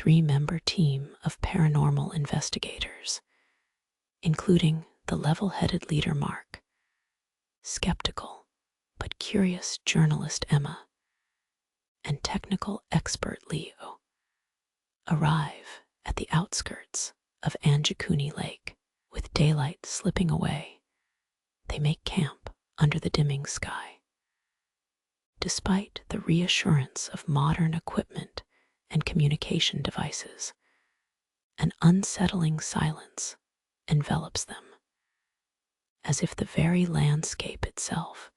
3-member team of paranormal investigators, including the level-headed leader Mark, skeptical but curious journalist Emma, and technical expert Leo, arrive at the outskirts of Anjikuni Lake. With daylight slipping away, they make camp under the dimming sky. Despite the reassurance of modern equipment and communication devices, an unsettling silence envelops them, as if the very landscape itself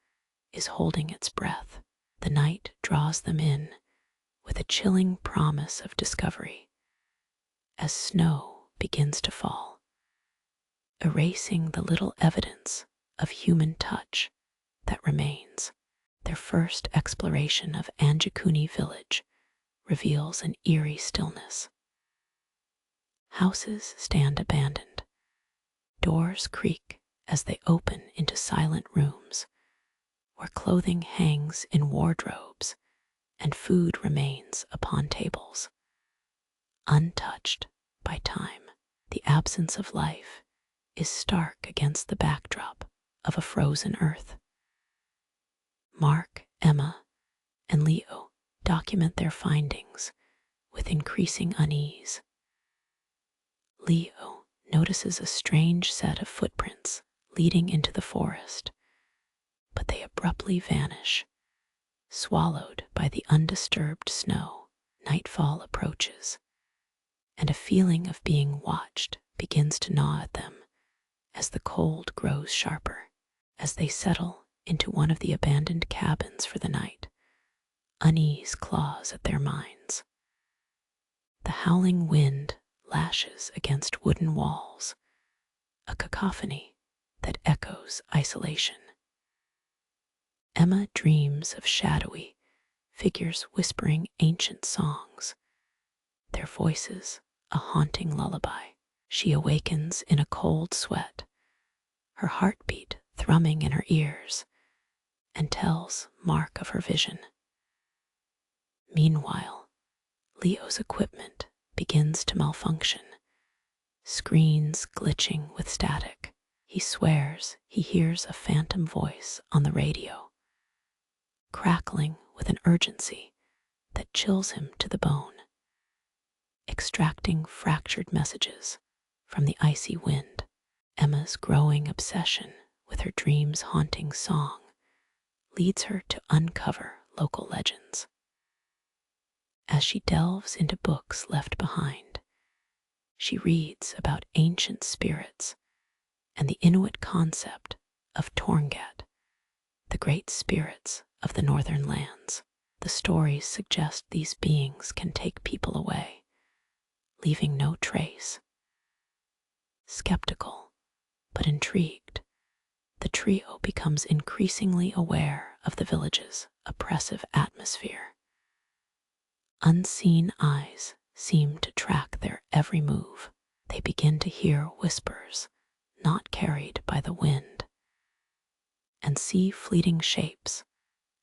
is holding its breath. The night draws them in with a chilling promise of discovery as snow begins to fall, erasing the little evidence of human touch that remains. Their first exploration of Anjikuni Village reveals an eerie stillness. Houses stand abandoned. Doors creak as they open into silent rooms where clothing hangs in wardrobes and food remains upon tables, untouched by time. The absence of life is stark against the backdrop of a frozen earth. Mark, Emma, and Leo document their findings with increasing unease. Leo notices a strange set of footprints leading into the forest, but they abruptly vanish, swallowed by the undisturbed snow. Nightfall approaches, and a feeling of being watched begins to gnaw at them as the cold grows sharper. As they settle into one of the abandoned cabins for the night, unease claws at their minds. The howling wind lashes against wooden walls, a cacophony that echoes isolation. Emma dreams of shadowy figures whispering ancient songs, their voices a haunting lullaby. She awakens in a cold sweat, her heartbeat thrumming in her ears, and tells Mark of her vision. Meanwhile, Leo's equipment begins to malfunction, screens glitching with static. He swears he hears a phantom voice on the radio, crackling with an urgency that chills him to the bone, extracting fractured messages from the icy wind. Emma's growing obsession with her dreams haunting song leads her to uncover local legends. As she delves into books left behind, she reads about ancient spirits and the Inuit concept of Torngat, the great spirits of the northern lands. The stories suggest these beings can take people away, leaving no trace. Skeptical but intrigued, the trio becomes increasingly aware of the village's oppressive atmosphere. Unseen eyes seem to track their every move. They begin to hear whispers not carried by the wind, and see fleeting shapes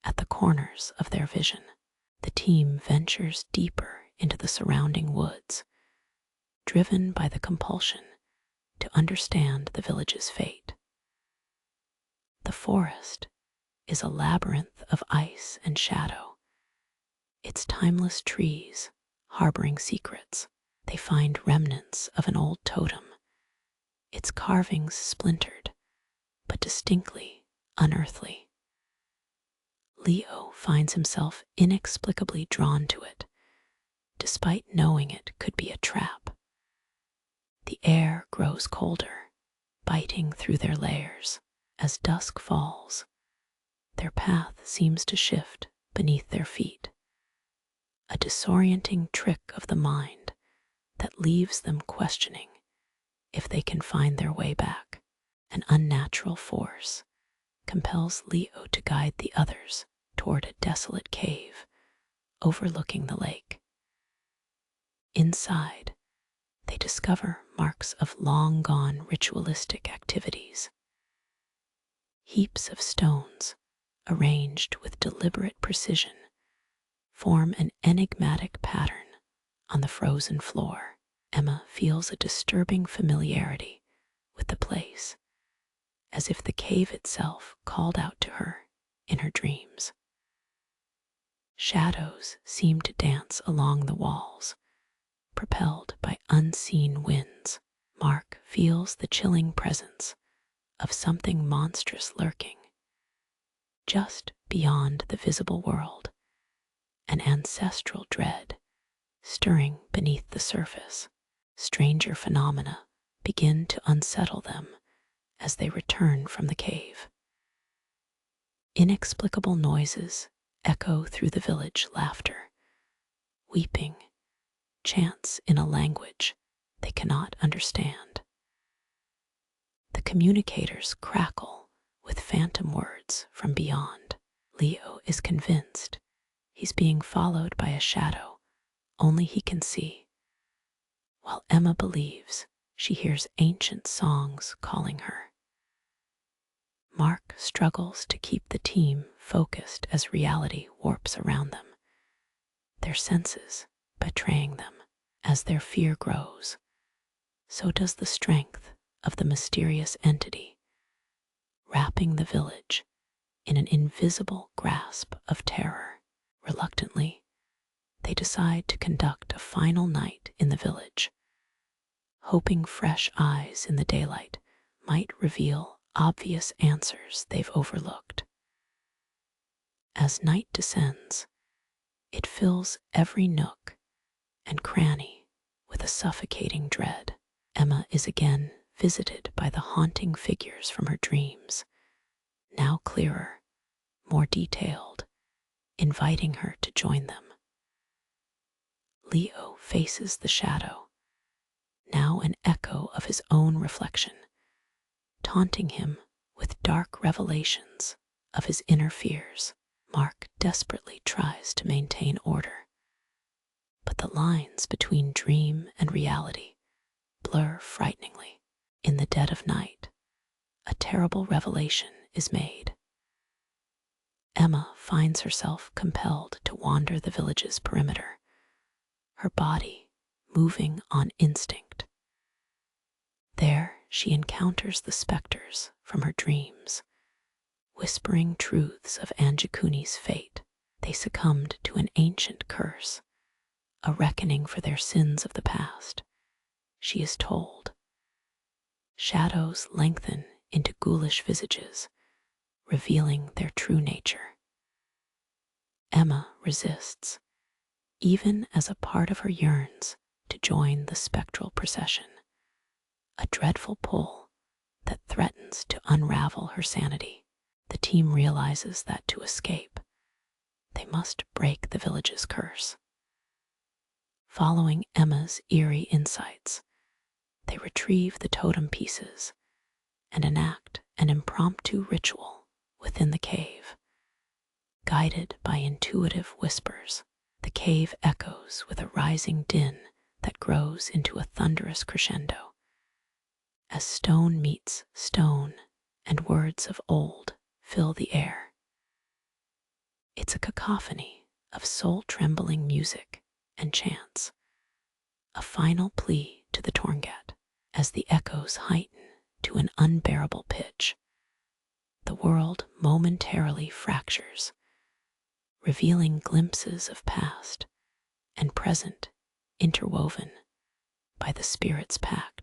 at the corners of their vision. The team ventures deeper into the surrounding woods, driven by the compulsion to understand the village's fate. The forest is a labyrinth of ice and shadow, its timeless trees harboring secrets. They find remnants of an old totem, its carvings splintered, but distinctly unearthly. Leo finds himself inexplicably drawn to it, despite knowing it could be a trap. The air grows colder, biting through their layers. As dusk falls, their path seems to shift beneath their feet, a disorienting trick of the mind that leaves them questioning if they can find their way back. An unnatural force compels Leo to guide the others toward a desolate cave overlooking the lake. Inside, they discover marks of long-gone ritualistic activities. Heaps of stones, arranged with deliberate precision, form an enigmatic pattern on the frozen floor. Emma feels a disturbing familiarity with the place, as if the cave itself called out to her in her dreams. Shadows seem to dance along the walls, propelled by unseen winds. Mark feels the chilling presence of something monstrous lurking just beyond the visible world, an ancestral dread stirring beneath the surface. Stranger phenomena begin to unsettle them as they return from the cave. Inexplicable noises echo through the village: laughter, weeping, chants in a language they cannot understand. The communicators crackle with phantom words from beyond. Leo is convinced he's being followed by a shadow only he can see, while Emma believes she hears ancient songs calling her. Mark struggles to keep the team focused as reality warps around them, their senses betraying them. As their fear grows, so does the strength of the mysterious entity, wrapping the village in an invisible grasp of terror. Reluctantly, they decide to conduct a final night in the village, hoping fresh eyes in the daylight might reveal obvious answers they've overlooked. As night descends, it fills every nook and cranny with a suffocating dread. Emma is again visited by the haunting figures from her dreams, now clearer, more detailed, inviting her to join them. Leo faces the shadow, now an echo of his own reflection, taunting him with dark revelations of his inner fears. Mark desperately tries to maintain order, but the lines between dream and reality blur frighteningly. In the dead of night, a terrible revelation is made. Emma finds herself compelled to wander the village's perimeter, her body moving on instinct. There she encounters the specters from her dreams, whispering truths of Anjikuni's fate. They succumbed to an ancient curse, a reckoning for their sins of the past, she is told. Shadows lengthen into ghoulish visages, revealing their true nature. Emma resists, even as a part of her yearns to join the spectral procession, a dreadful pull that threatens to unravel her sanity. The team realizes that to escape, they must break the village's curse. Following Emma's eerie insights, they retrieve the totem pieces and enact an impromptu ritual within the cave. Guided by intuitive whispers, the cave echoes with a rising din that grows into a thunderous crescendo. As stone meets stone and words of old fill the air, it's a cacophony of soul-trembling music and chants, a final plea to the Torngat. As the echoes heighten to an unbearable pitch, the world momentarily fractures, revealing glimpses of past and present interwoven by the spirit's pact.